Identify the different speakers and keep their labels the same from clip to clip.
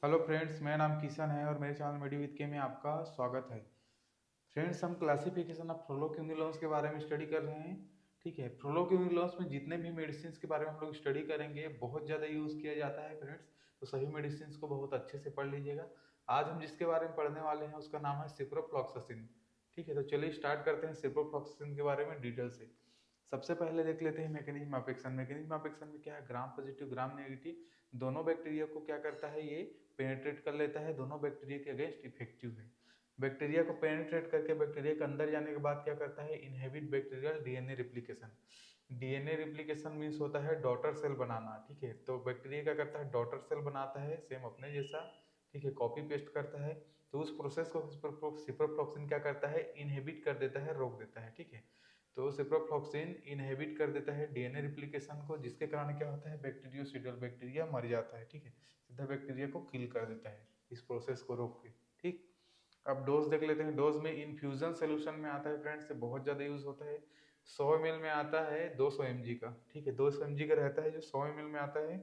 Speaker 1: Hello friends, मेरा नाम किशन है और मेरे चैनल मेडी विद के में आपका स्वागत है। फ्रेंड्स, हम क्लासिफिकेशन ऑफ फ्लोरोक्विनोलोन्स के बारे में स्टडी कर रहे हैं। ठीक है, फ्लोरोक्विनोलोन्स में जितने भी मेडिसिन के बारे में हम लोग स्टडी करेंगे बहुत ज़्यादा यूज़ किया जाता है फ्रेंड्स। तो सभी मेडिसिन को बहुत अच्छे से पढ़ लीजिएगा। आज हम जिसके बारे में पढ़ने वाले हैं उसका नाम है सिप्रोफ्लॉक्सासिन। ठीक है, तो चलिए स्टार्ट करते हैं सिप्रोफ्लॉक्सासिन के बारे में डिटेल से। सबसे पहले देख लेते हैं mechanism of action. Mechanism of action में क्या है, ग्राम पॉजिटिव ग्राम नेगेटिव दोनों बैक्टीरिया को क्या करता है, ये पेनिट्रेट कर लेता है, दोनों बैक्टीरिया के अगेंस्ट इफेक्टिव है। बैक्टीरिया को पेनिट्रेट करके बैक्टीरिया के अंदर जाने के बाद क्या करता है, inhibit bacterial DNA replication. DNA replication means होता है डॉटर सेल बनाना। ठीक है, तो बैक्टीरिया क्या करता है, डॉटर सेल बनाता है सेम अपने जैसा। ठीक है, कॉपी पेस्ट करता है। तो उस प्रोसेस को सिप्रोफ्लॉक्सिन क्या करता है, इनहेबिट कर देता है, रोक देता है। ठीक है, तो सिप्रोफ्लॉक्सिन इनहेबिट कर देता है डीएनए रिप्लिकेशन को, जिसके कारण क्या होता है, बैक्टीरियोसिडल बैक्टीरिया मर जाता है। ठीक है, सीधा बैक्टीरिया को किल कर देता है इस प्रोसेस को रोक के। ठीक, अब डोज देख लेते हैं। डोज में इन्फ्यूजन सोल्यूशन में आता है फ्रेंड्स, से बहुत ज़्यादा यूज होता है। 100 ml में आता है 200 mg का। ठीक है, 200 mg का रहता है जो 100 ml में आता है।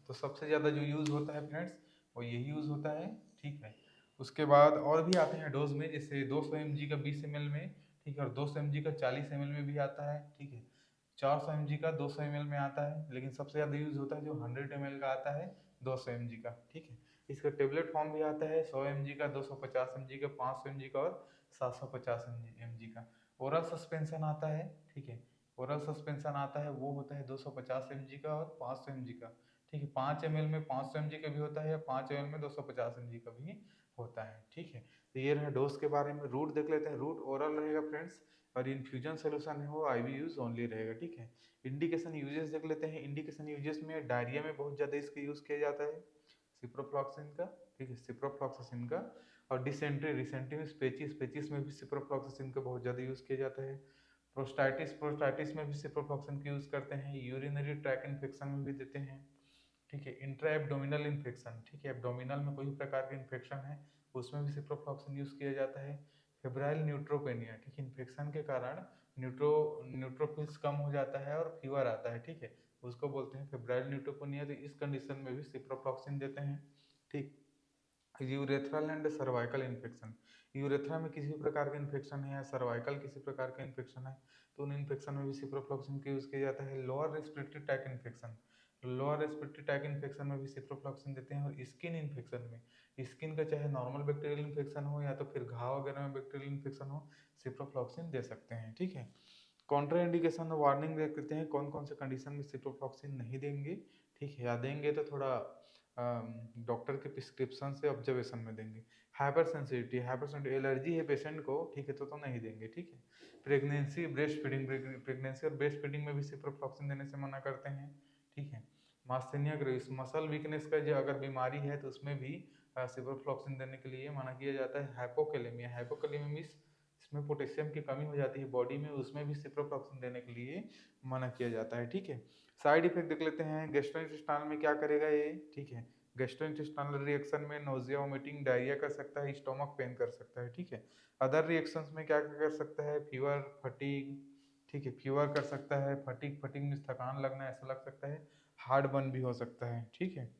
Speaker 1: तो सबसे ज़्यादा जो यूज़ होता है फ्रेंड्स वो यही यूज़ होता है। ठीक है, उसके बाद और भी आते हैं डोज में, जैसे 200 mg का 20 ml में। ठीक है, और 200 mg का 40 ml में भी आता है। ठीक है, 400 mg का 200 ml में आता है, लेकिन सबसे ज़्यादा यूज़ होता है जो 100 ml का आता है 200 mg का। ठीक है, इसका टेबलेट फॉर्म भी आता है 100 mg का, 250 mg का, 500 mg का और 750 mg का। ओरल सस्पेंशन आता है। ठीक है, ओरल सस्पेंशन आता है, वो होता है 250 mg का और 500 mg का। ठीक है, 5 ml में 500 mg का भी होता है, या 5 ml में 250 mg का भी होता है। ठीक है, तो ये रहा डोज के बारे में। रूट देख लेते हैं। रूट ओरल रहेगा फ्रेंड्स, और इन्फ्यूजन सोल्यूशन है वो आईवी यूज ओनली रहेगा। ठीक है, इंडिकेशन यूजेस देख लेते हैं। इंडिकेशन यूजेस में डायरिया में बहुत ज़्यादा इसका यूज़ किया जाता है सिप्रोफ्लॉक्सिन का। ठीक है, सिप्रोफ्लॉक्सासिन का। और डिसेंट्री, रिसेंट्री में स्पेचिस, स्पेचिस में भी सिप्रोफ्लॉक्सासिन का बहुत ज़्यादा यूज़ किया जाता है। प्रोस्टाइटिस, प्रोस्टाइटिस में भी सिप्रोफ्लॉक्सिन का यूज़ करते हैं। यूरिनरी ट्रैक इन्फेक्शन में भी देते हैं। ठीक है, इंट्रा एब्डोमिनल इन्फेक्शन। ठीक है, एब्डोमिनल में कोई भी प्रकार के इन्फेक्शन है उसमें भी सिप्रोफ्लॉक्सिन यूज़ किया जाता है। फेब्राइल न्यूट्रोपेनिया, ठीक है, इन्फेक्शन के कारण न्यूट्रोफिल्स कम हो जाता है और फीवर आता है। ठीक है, उसको बोलते हैं फेब्राइल न्यूट्रोपेनिया। तो इस कंडीशन में भी सिप्रोफ्लॉक्सिन देते हैं। ठीक, urethral and cervical infection. Urethra में किसी भी प्रकार का इन्फेक्शन है या सर्वाइकल किसी प्रकार का इन्फेक्शन है तो उन इन्फेक्शन में भी सिप्रोफ्लॉक्सिन का यूज़ किया जाता है। Lower respiratory tract infection, lower respiratory tract infection में भी सिप्रोफ्लॉक्सिन देते हैं। और स्किन इन्फेक्शन में, स्किन का चाहे नॉर्मल बैक्टीरियल इन्फेक्शन हो या तो फिर घाव वगैरह में बैक्टीरियल इन्फेक्शन हो, सिप्रोफ्लॉक्सिन दे सकते हैं। ठीक है, कॉन्ट्रा इंडिकेशन वार्निंग देख लेते हैं, कौन कौन से कंडीशन में सिप्रोफ्लॉक्सिन नहीं देंगे। ठीक है, या देंगे तो थोड़ा डॉक्टर के प्रिस्क्रिप्शन से ऑब्जर्वेशन में देंगे। Hyper sensitivity, hyper sensitive allergy है पेशेंट को, ठीक है, तो नहीं देंगे। ठीक है, प्रेगनेंसी ब्रेस्ट फीडिंग, प्रेगनेंसी और ब्रेस्ट फीडिंग में भी सिप्रोफ्लॉक्सिन देने से मना करते हैं। ठीक है, मास्थेनिया ग्रेविस, मसल वीकनेस का जो अगर बीमारी है तो उसमें भी सिप्रोफ्लॉक्सिन देने के लिए मना किया जाता है। हाइपोकैलेमिया, हाइपोकैलेमिया मीन्स इसमें पोटेशियम की कमी हो जाती है बॉडी में, उसमें भी सिप्रोफ्लॉक्सिन देने के लिए मना किया जाता है। ठीक है, साइड इफेक्ट देख लेते हैं। गैस्ट्रोइंटेस्टाइनल में क्या करेगा ये, ठीक है, गैस्ट्रोइंटेस्टाइनल रिएक्शन में नोजिया, वोमिटिंग, डायरिया कर सकता है, स्टोमक पेन कर सकता है। ठीक है, अदर रिएक्शंस में क्या क्या कर सकता है, फीवर, फटीग। ठीक है, फीवर कर सकता है, फटीग, फटीग में थकान लगना ऐसा लग सकता है, हार्ट बर्न भी हो सकता है। ठीक है,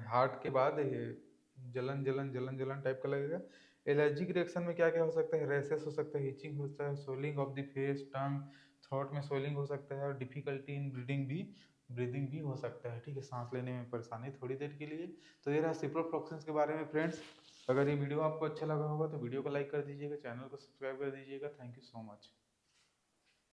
Speaker 1: हार्ट के बाद ये जलन जलन जलन जलन टाइप का लगेगा। एलर्जिक रिएक्शन में क्या क्या हो सकता है, रैसेस हो सकता है, हिचिंग हो सकता है, soling of the face, tongue, throat में सोलिंग हो सकता है, और डिफिकल्टी इन ब्रीदिंग भी हो सकता है। ठीक है, सांस लेने में परेशानी थोड़ी देर के लिए। तो ये रहा सिप्रोफ्लॉक्सिन के बारे में फ्रेंड्स। अगर ये वीडियो आपको अच्छा लगा होगा तो वीडियो को लाइक कर दीजिएगा, चैनल को सब्सक्राइब कर दीजिएगा। Thank you so much.